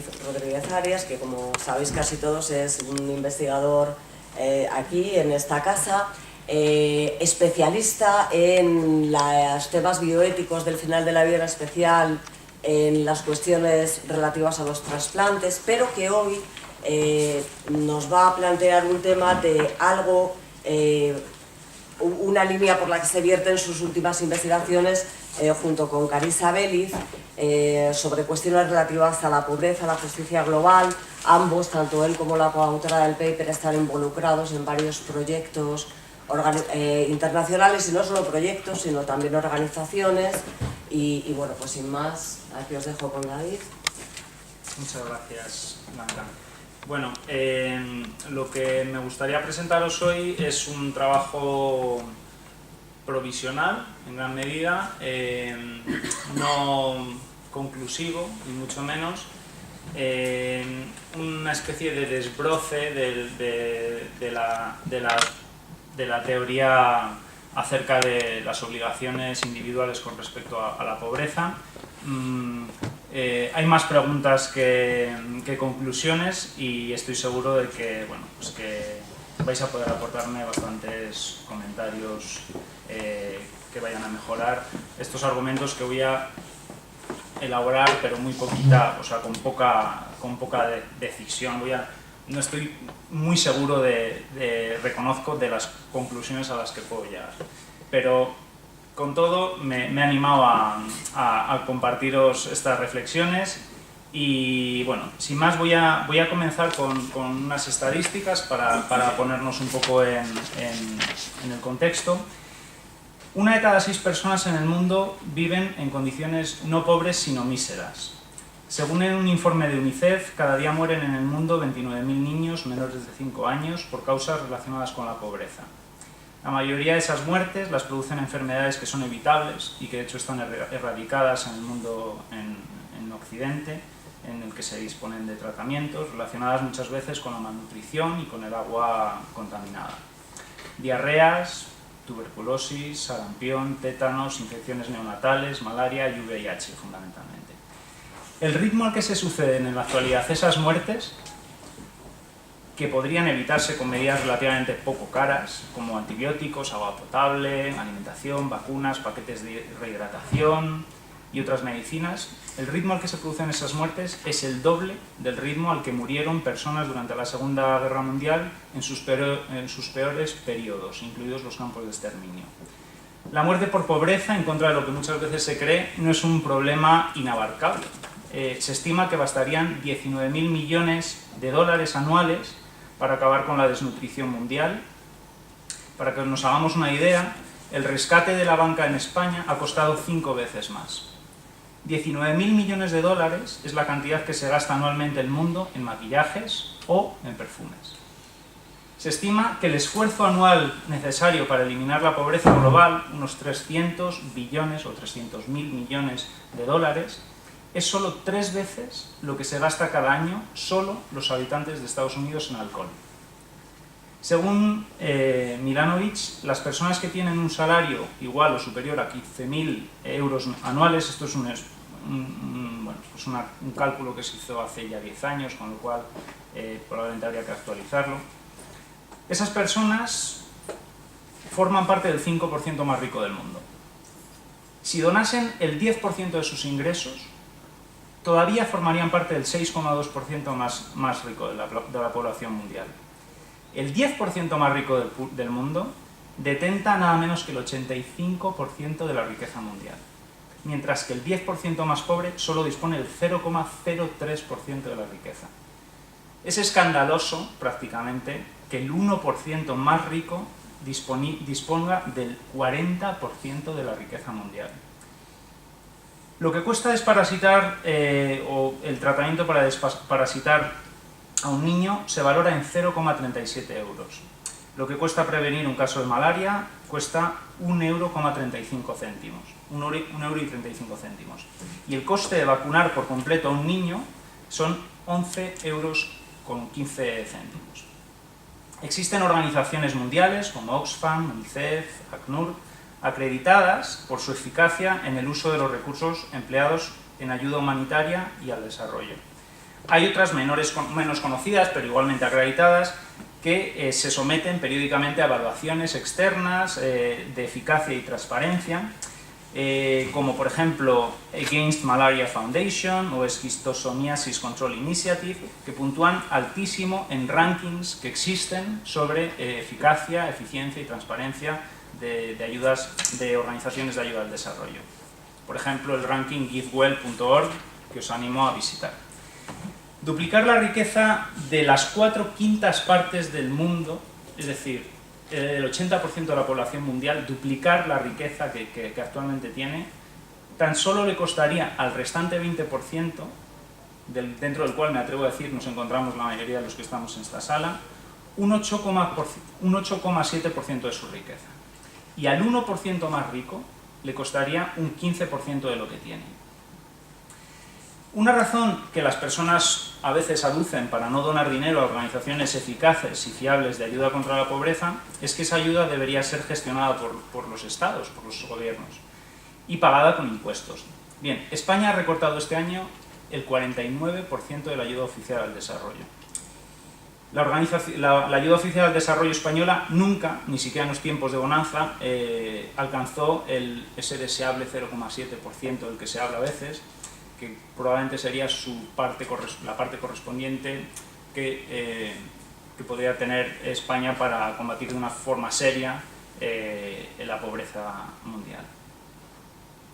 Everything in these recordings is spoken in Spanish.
David Rodríguez Arias, que como sabéis casi todos es un investigador aquí en esta casa, especialista en los temas bioéticos del final de la vida, en especial en las cuestiones relativas a los trasplantes, pero que hoy nos va a plantear un tema de algo, una línea por la que se vierte en sus últimas investigaciones junto con Carissa Veliz sobre cuestiones relativas a la pobreza, a la justicia global. Ambos, tanto él como la coautora del paper, están involucrados en varios proyectos internacionales, y no solo proyectos, sino también organizaciones. Y bueno, pues sin más, aquí os dejo con David. Muchas gracias, Blanca. Bueno, lo que me gustaría presentaros hoy es un trabajo provisional, en gran medida, no conclusivo, ni mucho menos, una especie de desbroce de la teoría acerca de las obligaciones individuales con respecto a la pobreza. Hay más preguntas que conclusiones, y estoy seguro de que, bueno, pues que vais a poder aportarme bastantes comentarios que vayan a mejorar estos argumentos que voy a elaborar, pero muy poquita, o sea, con poca decisión. No estoy muy seguro reconozco, de las conclusiones a las que puedo llegar, pero con todo me he animado a compartiros estas reflexiones. Y bueno, sin más voy a comenzar con unas estadísticas para ponernos un poco en el contexto. 1 de cada 6 personas en el mundo viven en condiciones no pobres sino míseras. Según un informe de UNICEF, cada día mueren en el mundo 29.000 niños menores de 5 años por causas relacionadas con la pobreza. La mayoría de esas muertes las producen enfermedades que son evitables y que de hecho están erradicadas en el mundo en Occidente, en el que se disponen de tratamientos relacionadas muchas veces con la malnutrición y con el agua contaminada. Diarreas, tuberculosis, sarampión, tétanos, infecciones neonatales, malaria y VIH fundamentalmente. El ritmo al que se suceden en la actualidad esas muertes, que podrían evitarse con medidas relativamente poco caras, como antibióticos, agua potable, alimentación, vacunas, paquetes de rehidratación y otras medicinas, el ritmo al que se producen esas muertes es el doble del ritmo al que murieron personas durante la Segunda Guerra Mundial en sus peores periodos, incluidos los campos de exterminio. La muerte por pobreza, en contra de lo que muchas veces se cree, no es un problema inabarcable. Se estima que bastarían 19.000 millones de dólares anuales para acabar con la desnutrición mundial. Para que nos hagamos una idea, el rescate de la banca en España ha costado 5 veces más. 19.000 millones de dólares es la cantidad que se gasta anualmente el mundo en maquillajes o en perfumes. Se estima que el esfuerzo anual necesario para eliminar la pobreza global, unos 300 billones o 300.000 millones de dólares, es solo 3 veces lo que se gasta cada año solo los habitantes de Estados Unidos en alcohol. Según Milanovic, las personas que tienen un salario igual o superior a 15.000 euros anuales, esto es un cálculo que se hizo hace ya 10 años, con lo cual probablemente habría que actualizarlo. Esas personas forman parte del 5% más rico del mundo. Si donasen el 10% de sus ingresos, todavía formarían parte del 6,2% más rico de la población mundial. El 10% más rico del mundo detenta nada menos que el 85% de la riqueza mundial, mientras que el 10% más pobre solo dispone del 0,03% de la riqueza. Es escandaloso, prácticamente, que el 1% más rico disponga del 40% de la riqueza mundial. Lo que cuesta desparasitar o el tratamiento para desparasitar a un niño se valora en 0,37 euros. Lo que cuesta prevenir un caso de malaria cuesta 1,35 céntimos. 1,35 €. Y el coste de vacunar por completo a un niño son 11,15 €. Existen organizaciones mundiales como Oxfam, UNICEF, ACNUR, acreditadas por su eficacia en el uso de los recursos empleados en ayuda humanitaria y al desarrollo. Hay otras menos conocidas, pero igualmente acreditadas, que se someten periódicamente a evaluaciones externas de eficacia y transparencia, como por ejemplo Against Malaria Foundation o Schistosomiasis Control Initiative, que puntúan altísimo en rankings que existen sobre eficacia, eficiencia y transparencia de organizaciones de ayuda al desarrollo. Por ejemplo, el ranking givewell.org, que os animo a visitar. Duplicar la riqueza de las 4/5 partes del mundo, es decir, el 80% de la población mundial, duplicar la riqueza que actualmente tiene, tan solo le costaría al restante 20%, dentro del cual me atrevo a decir nos encontramos la mayoría de los que estamos en esta sala, un 8,7% de su riqueza. Y al 1% más rico le costaría un 15% de lo que tiene. Una razón que las personas a veces aducen para no donar dinero a organizaciones eficaces y fiables de ayuda contra la pobreza es que esa ayuda debería ser gestionada por los estados, por los gobiernos, y pagada con impuestos. Bien, España ha recortado este año el 49% de la ayuda oficial al desarrollo. La ayuda oficial al desarrollo española nunca, ni siquiera en los tiempos de bonanza, alcanzó ese deseable 0,7% del que se habla a veces, que probablemente sería la parte correspondiente que podría tener España para combatir de una forma seria la pobreza mundial.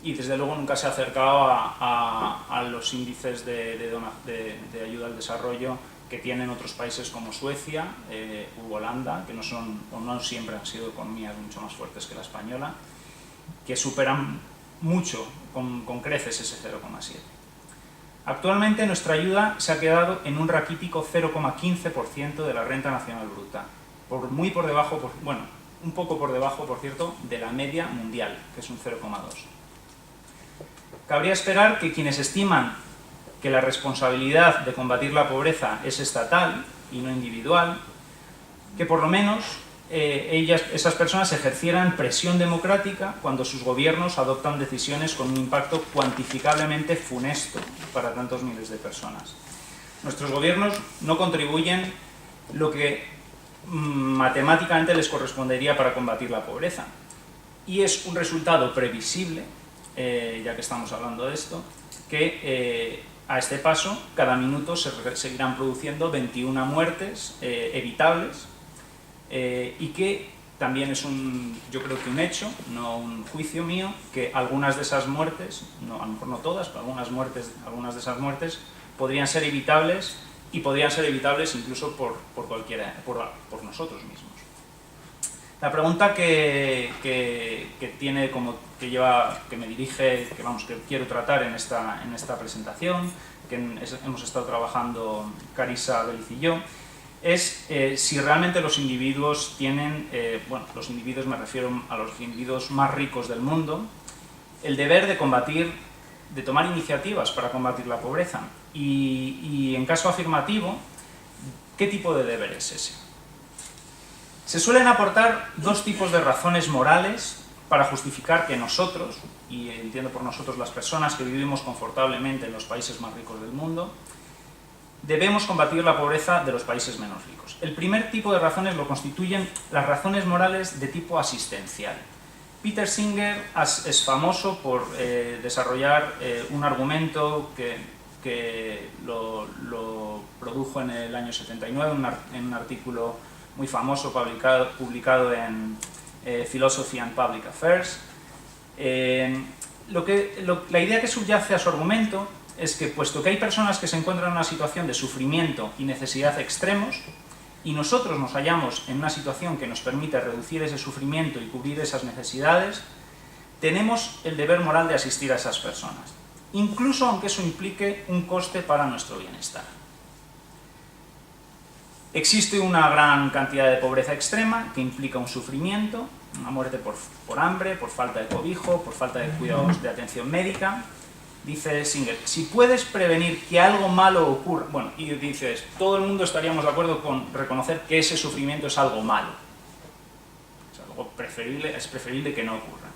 Y desde luego nunca se ha acercado a los índices de ayuda al desarrollo que tienen otros países como Suecia u Holanda, que no siempre han sido economías mucho más fuertes que la española, que superan mucho, con creces, ese 0,7. Actualmente nuestra ayuda se ha quedado en un raquítico 0,15% de la renta nacional bruta, muy por debajo, un poco por debajo, por cierto, de la media mundial, que es un 0,2. Cabría esperar que quienes estiman que la responsabilidad de combatir la pobreza es estatal y no individual, que por lo menos esas personas ejercieran presión democrática cuando sus gobiernos adoptan decisiones con un impacto cuantificablemente funesto para tantos miles de personas. Nuestros gobiernos no contribuyen lo que matemáticamente les correspondería para combatir la pobreza, y es un resultado previsible, ya que estamos hablando de esto, que a este paso cada minuto se seguirán produciendo 21 muertes evitables, y que también es yo creo que un hecho, no un juicio mío, que algunas de esas muertes, a lo mejor no todas, pero algunas de esas muertes podrían ser evitables, y podrían ser evitables incluso por nosotros mismos. La pregunta que me dirige, que quiero tratar en esta presentación, que hemos estado trabajando Carissa Veliz y yo, es si realmente los individuos tienen, los individuos, me refiero a los individuos más ricos del mundo, el deber de tomar iniciativas para combatir la pobreza, y en caso afirmativo, ¿qué tipo de deber es ese? Se suelen aportar dos tipos de razones morales para justificar que nosotros, y entiendo por nosotros las personas que vivimos confortablemente en los países más ricos del mundo, debemos combatir la pobreza de los países menos ricos. El primer tipo de razones lo constituyen las razones morales de tipo asistencial. Peter Singer es famoso por desarrollar un argumento que lo produjo en el año 79 en un artículo muy famoso publicado en Philosophy and Public Affairs. La idea que subyace a su argumento es que, puesto que hay personas que se encuentran en una situación de sufrimiento y necesidad extremos, y nosotros nos hallamos en una situación que nos permite reducir ese sufrimiento y cubrir esas necesidades, tenemos el deber moral de asistir a esas personas, incluso aunque eso implique un coste para nuestro bienestar. Existe una gran cantidad de pobreza extrema que implica un sufrimiento, una muerte por hambre, por falta de cobijo, por falta de cuidados de atención médica. Dice Singer, si puedes prevenir que algo malo ocurra, y dices, todo el mundo estaríamos de acuerdo con reconocer que ese sufrimiento es algo malo. Es preferible que no ocurra.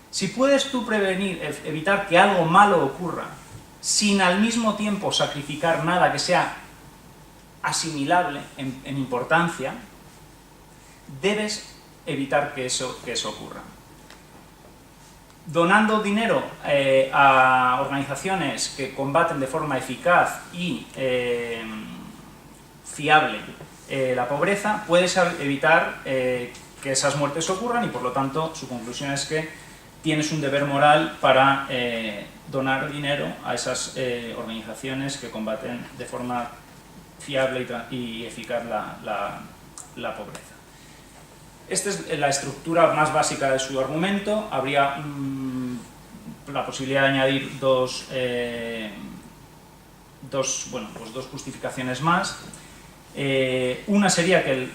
Si puedes tú evitar que algo malo ocurra, sin al mismo tiempo sacrificar nada que sea asimilable en importancia, debes evitar que eso ocurra. Donando dinero a organizaciones que combaten de forma eficaz y fiable la pobreza, puedes evitar que esas muertes ocurran, y por lo tanto su conclusión es que tienes un deber moral para donar dinero a esas organizaciones que combaten de forma fiable y eficaz la pobreza. Esta es la estructura más básica de su argumento. Habría la posibilidad de añadir dos justificaciones más. Una sería que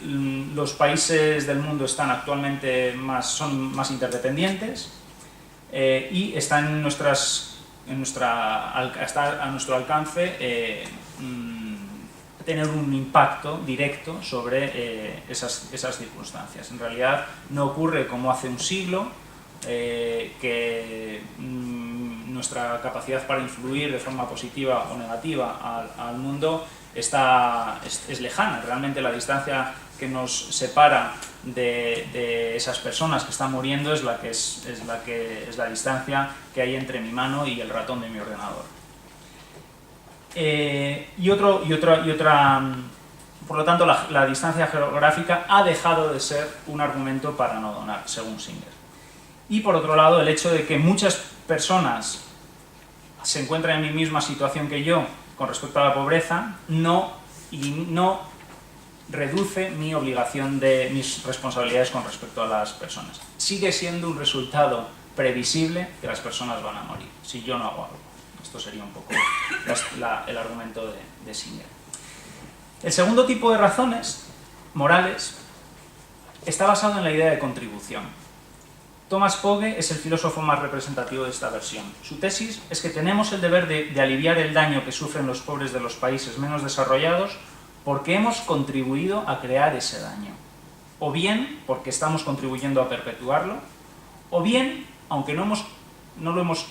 los países del mundo están actualmente son más interdependientes y está está a nuestro alcance tener un impacto directo sobre esas circunstancias. En realidad no ocurre como hace un siglo, que nuestra capacidad para influir de forma positiva o negativa al mundo es lejana. Realmente la distancia que nos separa de esas personas que están muriendo es la distancia que hay entre mi mano y el ratón de mi ordenador. Por lo tanto, la distancia geográfica ha dejado de ser un argumento para no donar, según Singer. Y por otro lado, el hecho de que muchas personas se encuentran en mi misma situación que yo con respecto a la pobreza no reduce mi obligación mis responsabilidades con respecto a las personas. Sigue siendo un resultado previsible que las personas van a morir si yo no hago algo. Esto sería un poco el argumento de Singer. El segundo tipo de razones morales está basado en la idea de contribución. Thomas Pogge es el filósofo más representativo de esta versión. Su tesis es que tenemos el deber de aliviar el daño que sufren los pobres de los países menos desarrollados porque hemos contribuido a crear ese daño. O bien porque estamos contribuyendo a perpetuarlo, o bien, aunque no lo hemos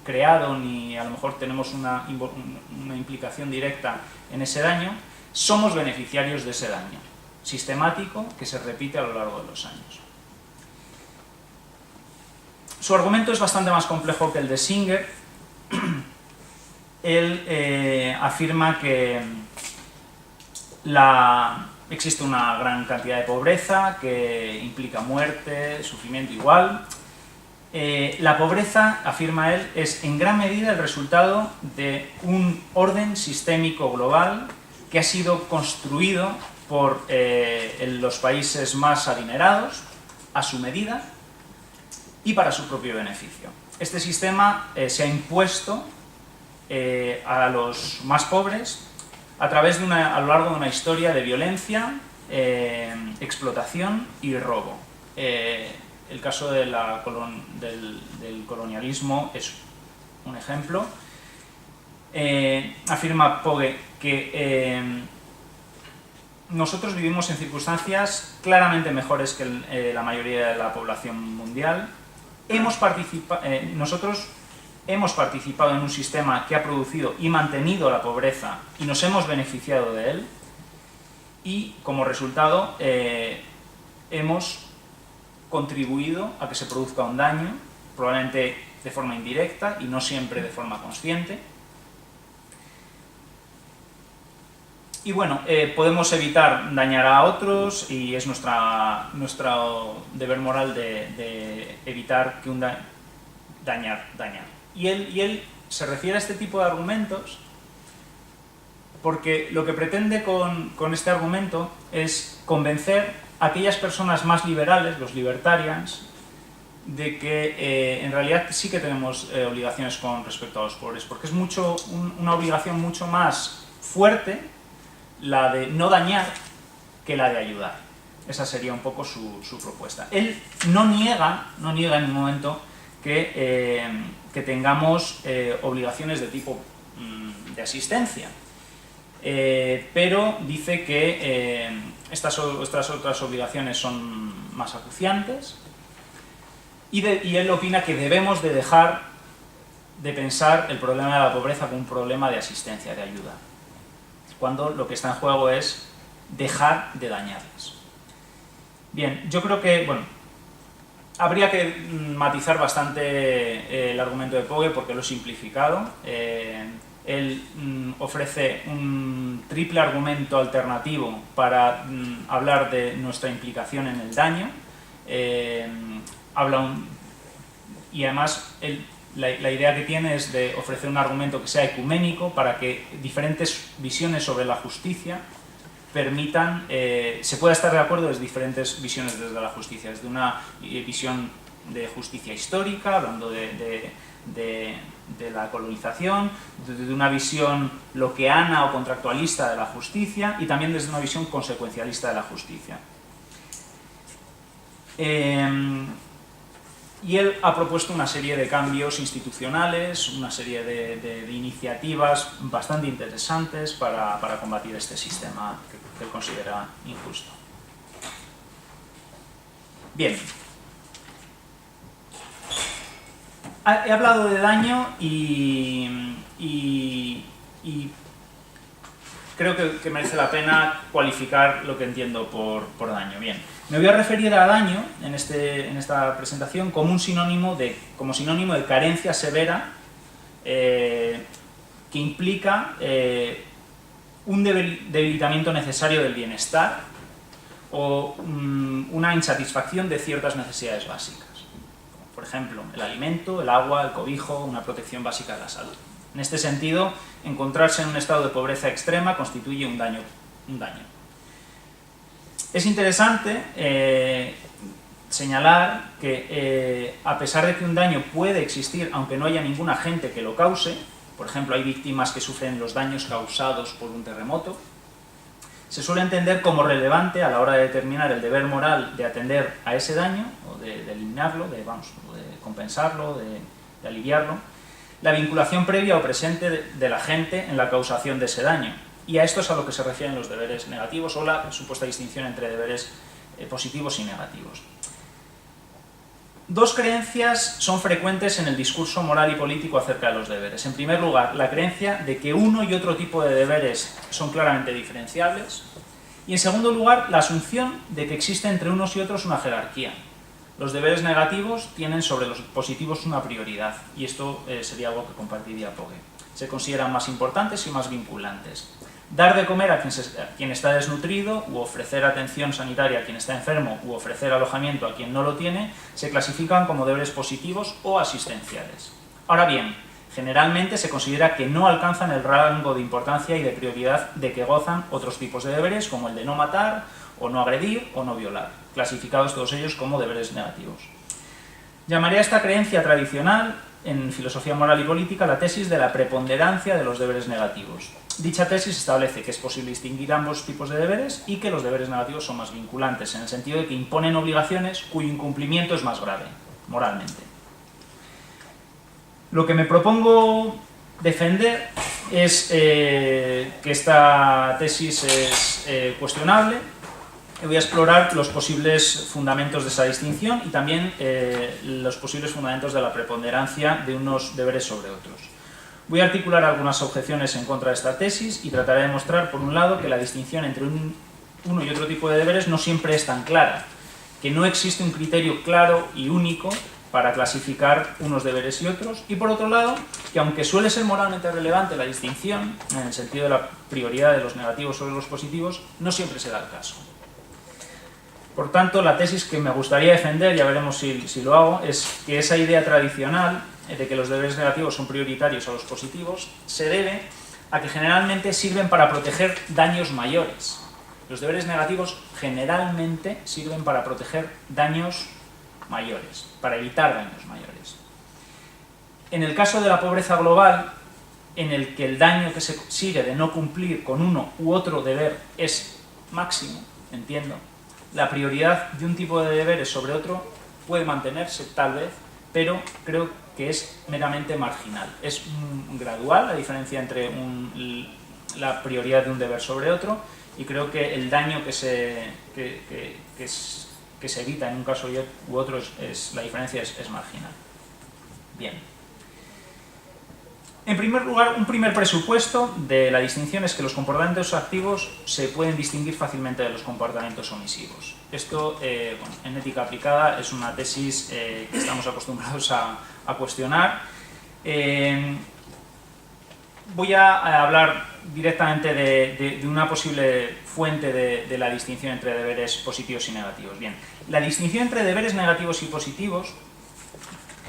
creado ni a lo mejor tenemos una implicación directa en ese daño, somos beneficiarios de ese daño sistemático que se repite a lo largo de los años. Su argumento es bastante más complejo que el de Singer. Él afirma que existe una gran cantidad de pobreza que implica muerte, sufrimiento igual. La pobreza, afirma él, es en gran medida el resultado de un orden sistémico global que ha sido construido por los países más adinerados a su medida y para su propio beneficio. Este sistema se ha impuesto a los más pobres a lo largo de una historia de violencia, explotación y robo. El caso del colonialismo es un ejemplo. Afirma Pogge que nosotros vivimos en circunstancias claramente mejores que la mayoría de la población mundial. Nosotros hemos participado en un sistema que ha producido y mantenido la pobreza y nos hemos beneficiado de él, y como resultado hemos contribuido a que se produzca un daño, probablemente de forma indirecta y no siempre de forma consciente. Y bueno, podemos evitar dañar a otros y es nuestro deber moral de evitar que dañar. Y él se refiere a este tipo de argumentos porque lo que pretende con este argumento es convencer a aquellas personas más liberales, los libertarians, de que en realidad sí que tenemos obligaciones con respecto a los pobres, porque es una obligación mucho más fuerte la de no dañar que la de ayudar. Esa sería un poco su propuesta. Él no niega en ningún momento que tengamos obligaciones de tipo de asistencia, pero dice que estas otras obligaciones son más acuciantes y él opina que debemos de dejar de pensar el problema de la pobreza como un problema de asistencia, de ayuda, cuando lo que está en juego es dejar de dañarles. Bien, yo creo que, bueno, habría que matizar bastante el argumento de Pogge porque lo he simplificado. Él ofrece un triple argumento alternativo para hablar de nuestra implicación en el daño. Y además la idea que tiene es de ofrecer un argumento que sea ecuménico para que diferentes visiones sobre la justicia permitan, se pueda estar de acuerdo desde diferentes visiones desde la justicia, desde una visión de justicia histórica, hablando de la colonización, desde una visión lockeana o contractualista de la justicia y también desde una visión consecuencialista de la justicia. Y él ha propuesto una serie de cambios institucionales, una serie de iniciativas bastante interesantes para combatir este sistema que él considera injusto. Bien. He hablado de daño y creo que merece la pena cualificar lo que entiendo por daño. Bien, me voy a referir a daño en esta presentación como sinónimo de carencia severa que implica un debilitamiento necesario del bienestar o una insatisfacción de ciertas necesidades básicas. Por ejemplo, el alimento, el agua, el cobijo, una protección básica de la salud. En este sentido, encontrarse en un estado de pobreza extrema constituye un daño. Es interesante señalar que a pesar de que un daño puede existir, aunque no haya ningún agente que lo cause, por ejemplo, hay víctimas que sufren los daños causados por un terremoto, se suele entender como relevante a la hora de determinar el deber moral de atender a ese daño, o de eliminarlo, de compensarlo, de aliviarlo, la vinculación previa o presente del agente en la causación de ese daño. Y a esto es a lo que se refieren los deberes negativos o la supuesta distinción entre deberes positivos y negativos. Dos creencias son frecuentes en el discurso moral y político acerca de los deberes. En primer lugar, la creencia de que uno y otro tipo de deberes son claramente diferenciables. Y en segundo lugar, la asunción de que existe entre unos y otros una jerarquía. Los deberes negativos tienen sobre los positivos una prioridad, y esto sería algo que compartiría Pogge. Se consideran más importantes y más vinculantes. Dar de comer a quien está desnutrido, u ofrecer atención sanitaria a quien está enfermo, u ofrecer alojamiento a quien no lo tiene, se clasifican como deberes positivos o asistenciales. Ahora bien, generalmente se considera que no alcanzan el rango de importancia y de prioridad de que gozan otros tipos de deberes, como el de no matar, o no agredir, o no violar, clasificados todos ellos como deberes negativos. Llamaría a esta creencia tradicional, en filosofía moral y política, la tesis de la preponderancia de los deberes negativos. Dicha tesis establece que es posible distinguir ambos tipos de deberes y que los deberes negativos son más vinculantes, en el sentido de que imponen obligaciones cuyo incumplimiento es más grave, moralmente. Lo que me propongo defender es que esta tesis es cuestionable. Voy a explorar los posibles fundamentos de esa distinción y también los posibles fundamentos de la preponderancia de unos deberes sobre otros. Voy a articular algunas objeciones en contra de esta tesis y trataré de mostrar, por un lado, que la distinción entre uno y otro tipo de deberes no siempre es tan clara, que no existe un criterio claro y único para clasificar unos deberes y otros, y por otro lado, que aunque suele ser moralmente relevante la distinción, en el sentido de la prioridad de los negativos sobre los positivos, no siempre se da el caso. Por tanto, la tesis que me gustaría defender, ya veremos si lo hago, es que esa idea tradicional de que los deberes negativos son prioritarios a los positivos se debe a que generalmente sirven para proteger daños mayores. Los deberes negativos generalmente sirven para proteger daños mayores, para evitar daños mayores. En el caso de la pobreza global, en el que el daño que se sigue de no cumplir con uno u otro deber es máximo, entiendo, la prioridad de un tipo de deberes sobre otro puede mantenerse, tal vez, pero creo que es meramente marginal. Es gradual la diferencia entre la prioridad de un deber sobre otro, y creo que el daño que se evita en un caso u otro, la diferencia es marginal. Bien. En primer lugar, un primer presupuesto de la distinción es que los comportamientos activos se pueden distinguir fácilmente de los comportamientos omisivos. Esto, bueno, en ética aplicada, es una tesis que estamos acostumbrados a cuestionar. Voy a hablar directamente de una posible fuente de la distinción entre deberes positivos y negativos. Bien, la distinción entre deberes negativos y positivos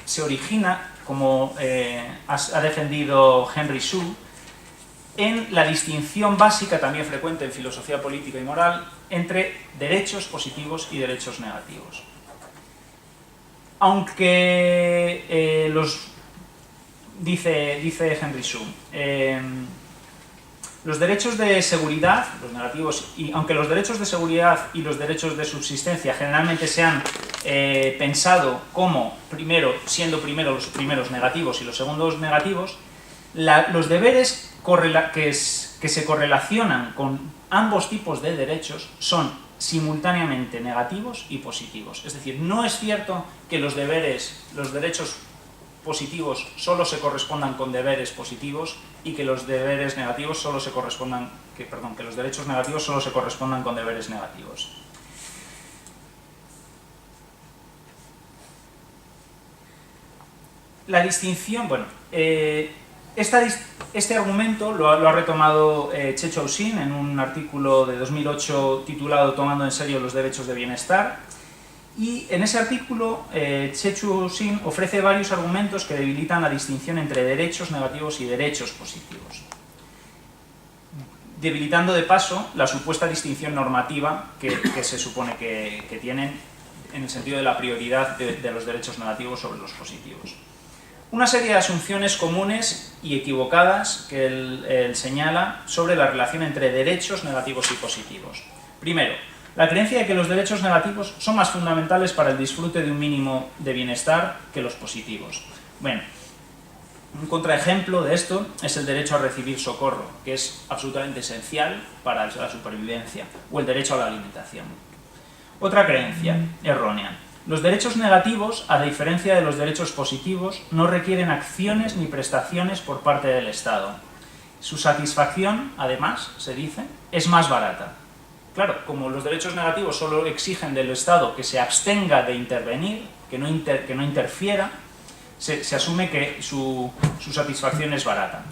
se origina, como ha defendido Henry Shue, en la distinción básica, también frecuente en filosofía política y moral, entre derechos positivos y derechos negativos. Aunque dice Henry Shue, los derechos de seguridad, los negativos, y aunque los derechos de seguridad y los derechos de subsistencia generalmente se han pensado como siendo primero los primeros negativos y los segundos negativos, los deberes que se correlacionan con ambos tipos de derechos son simultáneamente negativos y positivos. Es decir, no es cierto que los derechos positivos solo se correspondan con deberes positivos y que los deberes negativos solo se correspondan, que los derechos negativos solo se correspondan con deberes negativos. La distinción, bueno, este argumento lo ha retomado Chechu Osin en un artículo de 2008 titulado Tomando en serio los derechos de bienestar, y en ese artículo Chechu Osin ofrece varios argumentos que debilitan la distinción entre derechos negativos y derechos positivos, debilitando de paso la supuesta distinción normativa que se supone que tienen en el sentido de la prioridad de los derechos negativos sobre los positivos. Una serie de asunciones comunes y equivocadas que él señala sobre la relación entre derechos negativos y positivos. Primero, la creencia de que los derechos negativos son más fundamentales para el disfrute de un mínimo de bienestar que los positivos. Bueno, un contraejemplo de esto es el derecho a recibir socorro, que es absolutamente esencial para la supervivencia, o el derecho a la alimentación. Otra creencia errónea. Los derechos negativos, a diferencia de los derechos positivos, no requieren acciones ni prestaciones por parte del Estado. Su satisfacción, además, se dice, es más barata. Claro, como los derechos negativos solo exigen del Estado que se abstenga de intervenir, que no interfiera, se asume que su satisfacción es barata.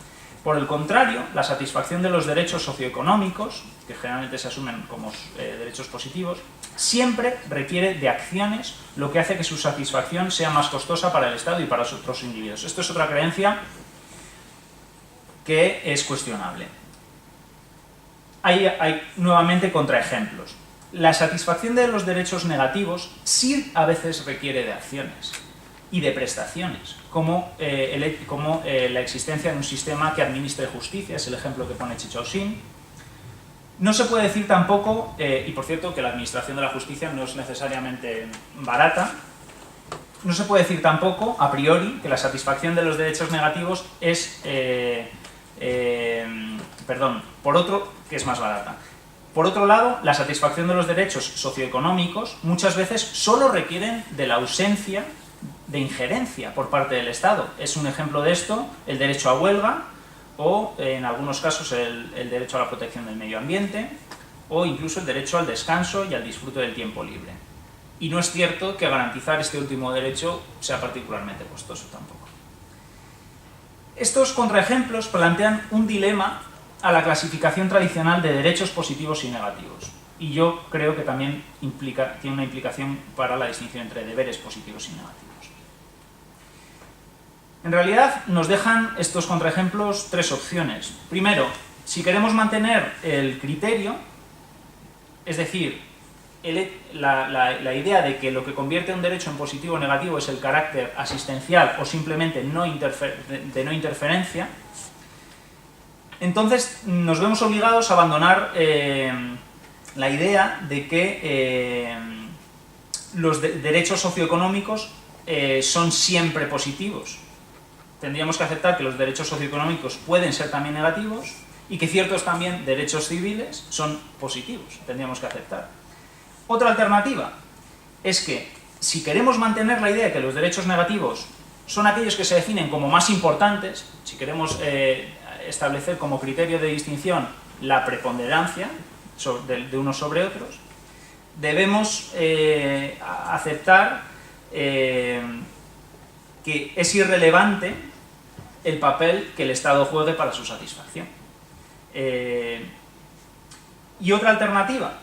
Por el contrario, la satisfacción de los derechos socioeconómicos, que generalmente se asumen como derechos positivos, siempre requiere de acciones, lo que hace que su satisfacción sea más costosa para el Estado y para los otros individuos. Esto es otra creencia que es cuestionable. Hay nuevamente contraejemplos. La satisfacción de los derechos negativos sí a veces requiere de acciones y de prestaciones, como la existencia de un sistema que administre justicia, es el ejemplo que pone Chechu Osin. No se puede decir tampoco, y por cierto que la administración de la justicia no es necesariamente barata, no se puede decir tampoco, a priori, que la satisfacción de los derechos negativos es, que es más barata. Por otro lado, la satisfacción de los derechos socioeconómicos muchas veces solo requieren de la ausencia de injerencia por parte del Estado. Es un ejemplo de esto el derecho a huelga, o en algunos casos el derecho a la protección del medio ambiente, o incluso el derecho al descanso y al disfrute del tiempo libre. Y no es cierto que garantizar este último derecho sea particularmente costoso tampoco. Estos contraejemplos plantean un dilema a la clasificación tradicional de derechos positivos y negativos, y yo creo que también tiene una implicación para la distinción entre deberes positivos y negativos. En realidad nos dejan estos contraejemplos tres opciones. Primero, si queremos mantener el criterio, es decir, la idea de que lo que convierte un derecho en positivo o negativo es el carácter asistencial o simplemente de no interferencia, entonces nos vemos obligados a abandonar la idea de que los derechos socioeconómicos son siempre positivos. Tendríamos que aceptar que los derechos socioeconómicos pueden ser también negativos y que ciertos también derechos civiles son positivos. Tendríamos que aceptar. Otra alternativa es que si queremos mantener la idea de que los derechos negativos son aquellos que se definen como más importantes. Si queremos establecer como criterio de distinción la preponderancia de unos sobre otros, debemos aceptar que es irrelevante el papel que el Estado juegue para su satisfacción. Y otra alternativa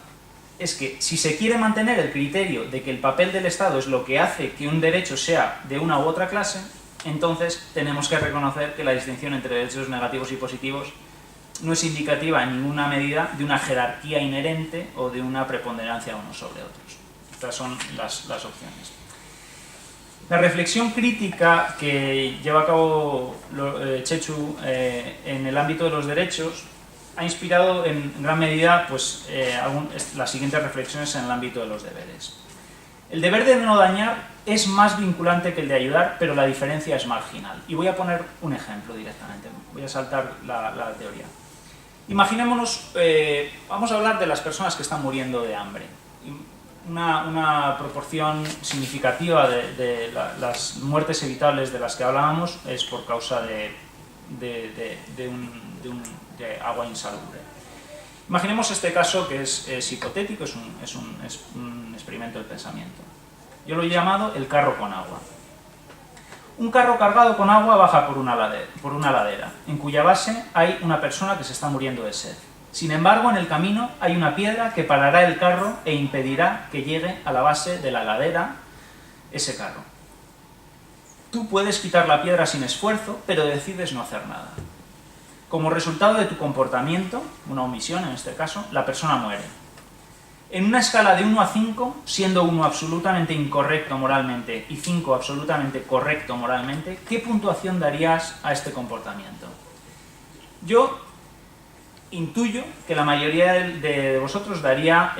es que si se quiere mantener el criterio de que el papel del Estado es lo que hace que un derecho sea de una u otra clase, entonces tenemos que reconocer que la distinción entre derechos negativos y positivos no es indicativa en ninguna medida de una jerarquía inherente o de una preponderancia unos sobre otros. Estas son las opciones. La reflexión crítica que lleva a cabo Chechu en el ámbito de los derechos ha inspirado en gran medida pues, las siguientes reflexiones en el ámbito de los deberes. El deber de no dañar es más vinculante que el de ayudar, pero la diferencia es marginal. Y voy a poner un ejemplo directamente, voy a saltar la teoría. Imaginémonos, vamos a hablar de las personas que están muriendo de hambre. Una proporción significativa de las muertes evitables de las que hablábamos es por causa de agua insalubre. Imaginemos este caso que es hipotético, es un experimento del pensamiento. Yo lo he llamado el carro con agua. Un carro cargado con agua baja por una ladera, en cuya base hay una persona que se está muriendo de sed. Sin embargo, en el camino hay una piedra que parará el carro e impedirá que llegue a la base de la ladera ese carro. Tú puedes quitar la piedra sin esfuerzo, pero decides no hacer nada. Como resultado de tu comportamiento, una omisión en este caso, la persona muere. En una escala de 1 a 5, siendo 1 absolutamente incorrecto moralmente y 5 absolutamente correcto moralmente, ¿qué puntuación darías a este comportamiento? Yo intuyo que la mayoría de vosotros daría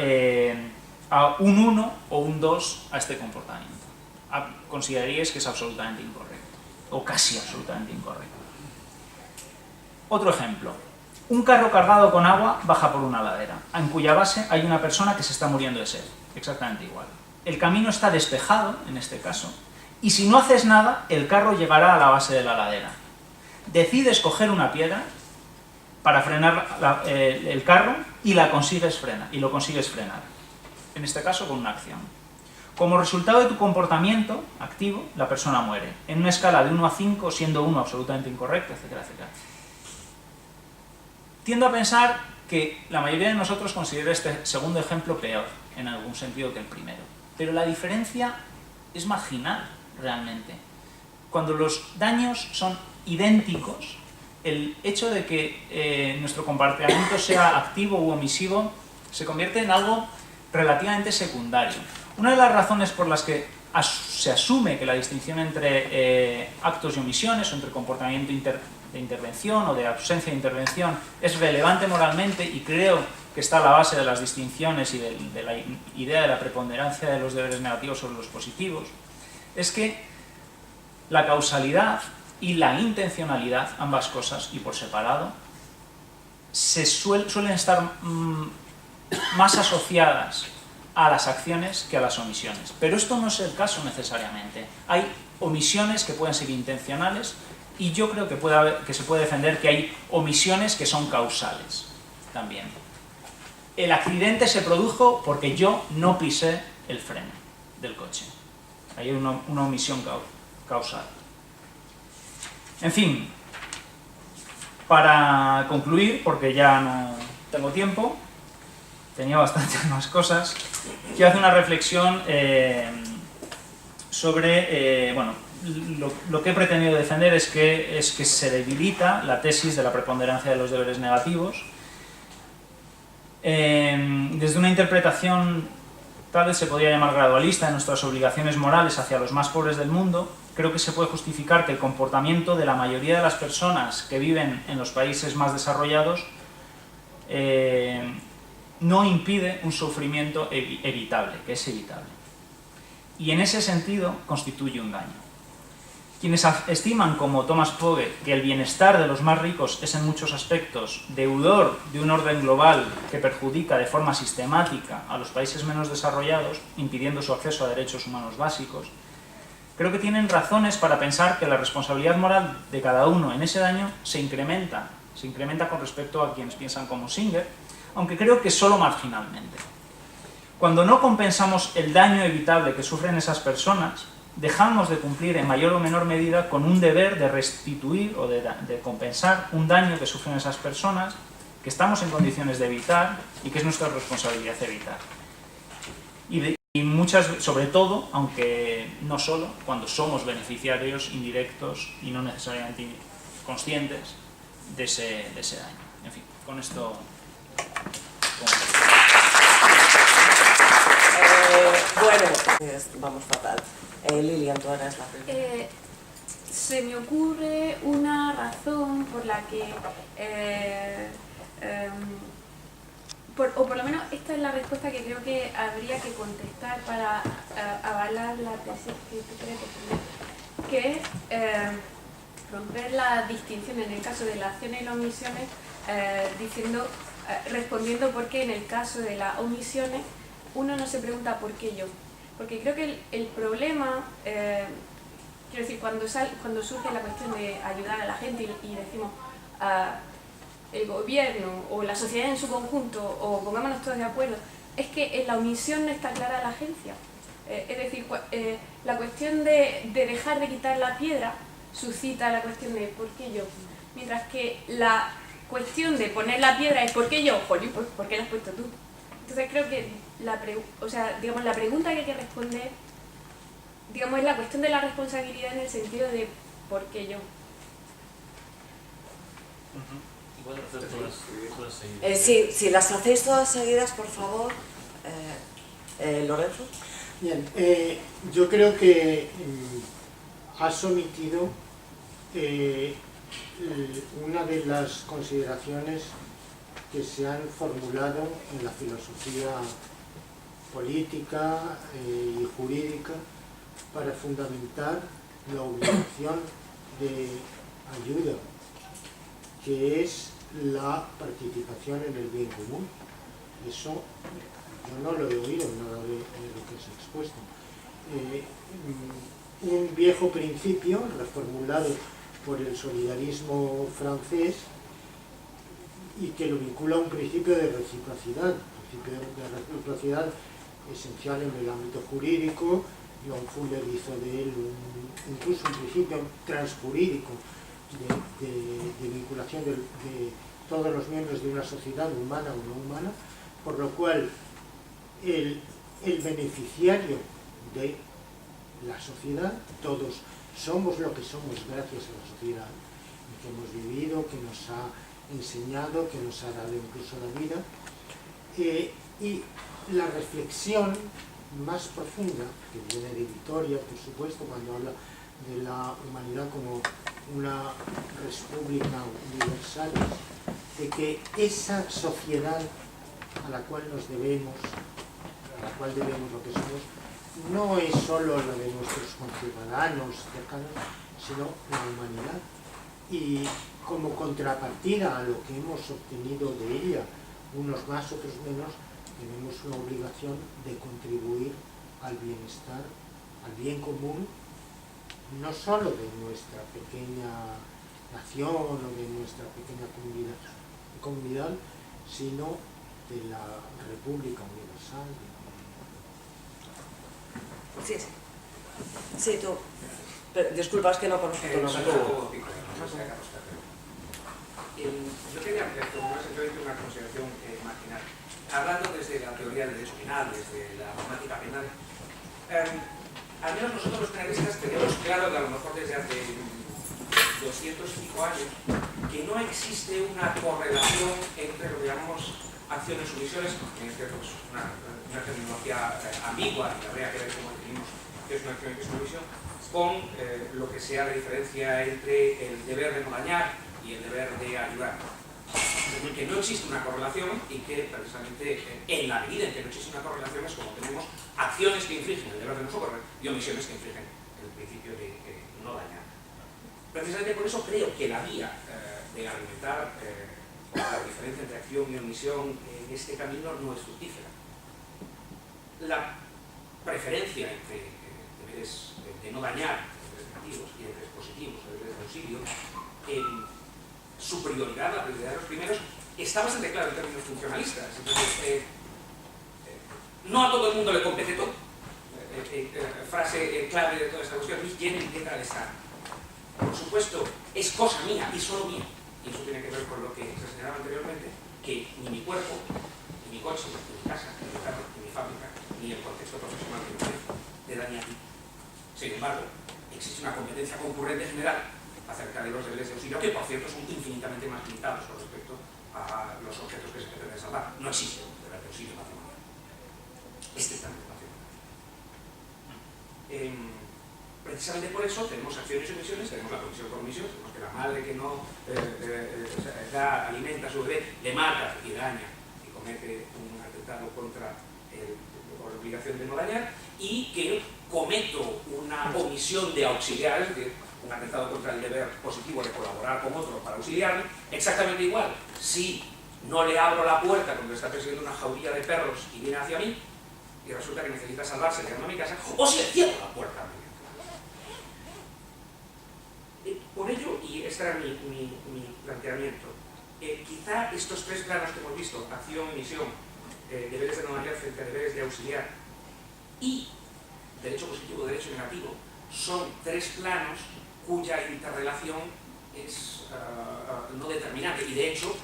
a un 1 o un 2 a este comportamiento. Consideraríais que es absolutamente incorrecto, o casi absolutamente incorrecto. Otro ejemplo. Un carro cargado con agua baja por una ladera, en cuya base hay una persona que se está muriendo de sed. Exactamente igual. El camino está despejado, en este caso, y si no haces nada, el carro llegará a la base de la ladera. Decides coger una piedra para frenar el carro y lo consigues frenar. En este caso, con una acción. Como resultado de tu comportamiento activo, la persona muere. En una escala de 1 a 5, siendo 1 absolutamente incorrecto, etcétera, etcétera. Tiendo a pensar que la mayoría de nosotros considera este segundo ejemplo peor, en algún sentido, que el primero. Pero la diferencia es marginal, realmente. Cuando los daños son idénticos, el hecho de que nuestro comportamiento sea activo u omisivo se convierte en algo relativamente secundario. Una de las razones por las que se asume que la distinción entre actos y omisiones, o entre comportamiento de intervención o de ausencia de intervención, es relevante moralmente, y creo que está a la base de las distinciones y de la idea de la preponderancia de los deberes negativos sobre los positivos, es que la causalidad y la intencionalidad, ambas cosas y por separado, suelen estar más asociadas a las acciones que a las omisiones. Pero esto no es el caso necesariamente. Hay omisiones que pueden ser intencionales, y yo creo que se puede defender que hay omisiones que son causales también. El accidente se produjo porque yo no pisé el freno del coche. Hay una omisión causal. En fin, para concluir, porque ya no tengo tiempo, tenía bastantes más cosas, quiero hacer una reflexión sobre, lo que he pretendido defender es que se debilita la tesis de la preponderancia de los deberes negativos. Desde una interpretación, tal vez se podría llamar gradualista, de nuestras obligaciones morales hacia los más pobres del mundo, creo que se puede justificar que el comportamiento de la mayoría de las personas que viven en los países más desarrollados no impide un sufrimiento evitable, que es evitable. Y en ese sentido constituye un daño. Quienes estiman, como Thomas Pogge, que el bienestar de los más ricos es en muchos aspectos deudor de un orden global que perjudica de forma sistemática a los países menos desarrollados, impidiendo su acceso a derechos humanos básicos, creo que tienen razones para pensar que la responsabilidad moral de cada uno en ese daño se incrementa con respecto a quienes piensan como Singer, aunque creo que solo marginalmente. Cuando no compensamos el daño evitable que sufren esas personas, dejamos de cumplir en mayor o menor medida con un deber de restituir o de compensar un daño que sufren esas personas, que estamos en condiciones de evitar y que es nuestra responsabilidad evitar. Y muchas, sobre todo, aunque no solo, cuando somos beneficiarios indirectos y no necesariamente conscientes de ese daño. En fin, con esto... Bueno, vamos fatal. Lilian, tú eres la primera. Se me ocurre una razón por la que, o por lo menos esta es la respuesta que creo que habría que contestar para avalar la tesis que tú quieres defender, que es romper la distinción en el caso de las acciones y las omisiones, respondiendo por qué en el caso de las omisiones uno no se pregunta por qué yo. Porque creo que el problema, quiero decir, cuando surge la cuestión de ayudar a la gente y decimos el gobierno o la sociedad en su conjunto, o pongámonos todos de acuerdo, es que en la omisión no está clara la agencia. Es decir, la cuestión de dejar de quitar la piedra suscita la cuestión de ¿por qué yo? Mientras que la cuestión de poner la piedra es ¿por qué yo? Jolín, pues ¿por qué la has puesto tú? Entonces creo que la pregunta que hay que responder, digamos, es la cuestión de la responsabilidad en el sentido de ¿por qué yo? ¿Puedo hacer todas seguidas? Si las hacéis todas seguidas, por favor. Lorenzo. Bien, yo creo que has omitido una de las consideraciones que se han formulado en la filosofía política y jurídica para fundamentar la obligación de ayuda, que es la participación en el bien común. Eso yo no lo he oído en nada de lo que se ha expuesto. Un viejo principio reformulado por el solidarismo francés y que lo vincula a un principio de reciprocidad, esencial en el ámbito jurídico. John Fuller hizo de él incluso un principio transjurídico de vinculación de todos los miembros de una sociedad, humana o no humana, por lo cual el beneficiario de la sociedad, todos somos lo que somos gracias a la sociedad, que hemos vivido, que nos ha enseñado, que nos ha dado incluso la vida, y la reflexión más profunda, que viene de Vitoria, por supuesto, cuando habla de la humanidad como una república universal, de que esa sociedad a la cual nos debemos, a la cual debemos lo que somos, no es solo la de nuestros conciudadanos cercanos, sino la humanidad. Y como contrapartida a lo que hemos obtenido de ella, unos más, otros menos, tenemos la obligación de contribuir al bienestar, al bien común, no solo de nuestra pequeña nación o de nuestra pequeña comunidad, sino de la República Universal. Sí, tú. Pero, disculpa, es que no conozco tu nombre. Yo quería formular simplemente una consideración marginal. Hablando desde la teoría del derecho penal, desde la matemática penal, al menos nosotros los penalistas tenemos claro, que a lo mejor desde hace 200 y pico años, que no existe una correlación entre lo que llamamos acciones y omisiones, que es cierto, pues una terminología ambigua, y habría que ver cómo definimos qué es una acción y qué es una omisión, con lo que sea la diferencia entre el deber de no dañar y el deber de ayudar. Es decir, que no existe una correlación y que precisamente en la medida en que no existe una correlación es como tenemos acciones que infringen el deber de no socorrer y omisiones que infringen el principio de no dañar. Precisamente por eso creo que la vía de argumentar la diferencia entre acción y omisión en este camino no es fructífera. La preferencia entre deberes de no dañar, deberes negativos y deberes positivos, deberes de auxilio, su prioridad, la prioridad de los primeros, está bastante claro en términos funcionalistas. Entonces, no a todo el mundo le compete todo. Frase clave de toda esta cuestión: mi quién entienda al Estado. Por supuesto, es cosa mía y solo mía, y eso tiene que ver con lo que se señalaba anteriormente, que ni mi cuerpo, ni mi coche, ni mi casa, ni mi carro, ni mi fábrica, ni el contexto profesional que me te daña a ti. Sin embargo, existe una competencia concurrente general acerca de los deberes de auxilio, que por cierto son infinitamente más limitados con respecto a los objetos que se pretenden salvar. No existe un deber de auxilio patrimonial, estrictamente patrimonial. Precisamente por eso tenemos acciones y omisiones, tenemos la comisión por omisión, tenemos que la madre que no alimenta a su bebé, le mata y daña y comete un atentado contra la obligación de no dañar, y que cometo una omisión de auxiliar, es decir, un atentado contra el deber positivo de colaborar con otro para auxiliarme, exactamente igual. Si no le abro la puerta cuando está persiguiendo una jauría de perros y viene hacia mí, y resulta que necesita salvarse llegando a mi casa, o si le cierro la puerta a mí. Por ello, y este era mi planteamiento, quizá estos tres planos que hemos visto, acción y misión, deberes de no dañar frente a deberes de auxiliar, y derecho positivo, derecho negativo, son tres planos cuya interrelación es no determinante. Y de hecho,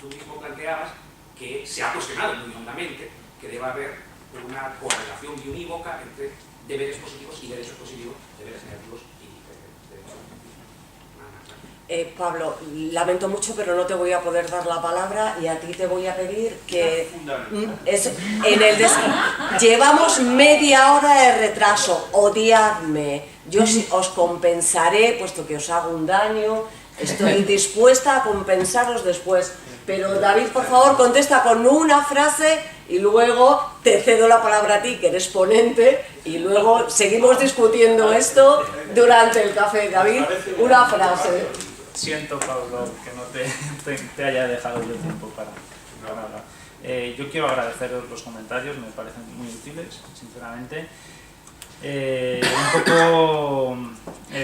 tú mismo planteabas que se ha cuestionado muy hondamente que deba haber una correlación biunívoca entre deberes positivos y derechos positivos, deberes negativos y derechos negativos. Pablo, lamento mucho, pero no te voy a poder dar la palabra, y a ti te voy a pedir que llevamos media hora de retraso, odiadme, yo os compensaré, puesto que os hago un daño, estoy dispuesta a compensaros después, pero David, por favor, contesta con una frase y luego te cedo la palabra a ti, que eres ponente, y luego seguimos discutiendo esto durante el café. David, una frase. Siento, Pablo, que no te haya dejado yo tiempo para hablar. Yo quiero agradeceros los comentarios, me parecen muy útiles, sinceramente. Un poco,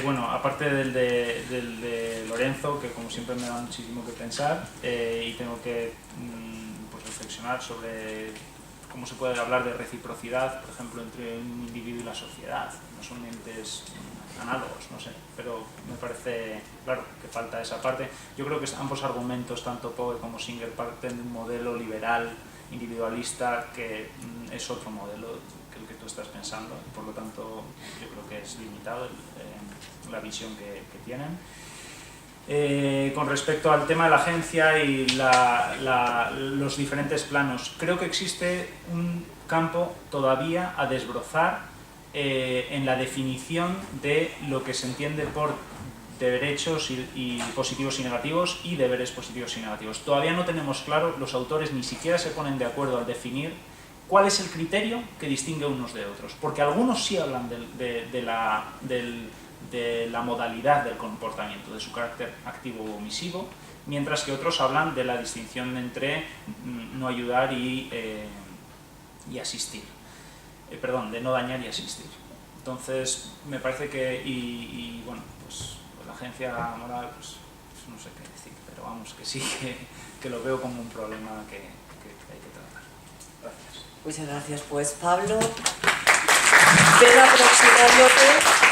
bueno, aparte del de Lorenzo, que como siempre me da muchísimo que pensar, y tengo que pues, reflexionar sobre cómo se puede hablar de reciprocidad, por ejemplo, entre un individuo y la sociedad. No son entes análogos, no sé, pero me parece, claro, que falta esa parte. Yo creo que ambos argumentos, tanto Poe como Singer, parten de un modelo liberal, individualista, que es otro modelo que el que tú estás pensando, y por lo tanto yo creo que es limitado la visión que tienen. Con respecto al tema de la agencia y los diferentes planos, creo que existe un campo todavía a desbrozar en la definición de lo que se entiende por derechos y positivos y negativos y deberes positivos y negativos. Todavía no tenemos claro, los autores ni siquiera se ponen de acuerdo al definir cuál es el criterio que distingue unos de otros, porque algunos sí hablan de la modalidad del comportamiento, de su carácter activo o omisivo, mientras que otros hablan de la distinción entre no ayudar y asistir. Perdón, de no dañar y asistir. Entonces, me parece que, bueno, pues la agencia moral, pues no sé qué decir, pero vamos, que sí, que lo veo como un problema que hay que tratar. Gracias. Muchas gracias. Pues Pablo, ven aproximándote.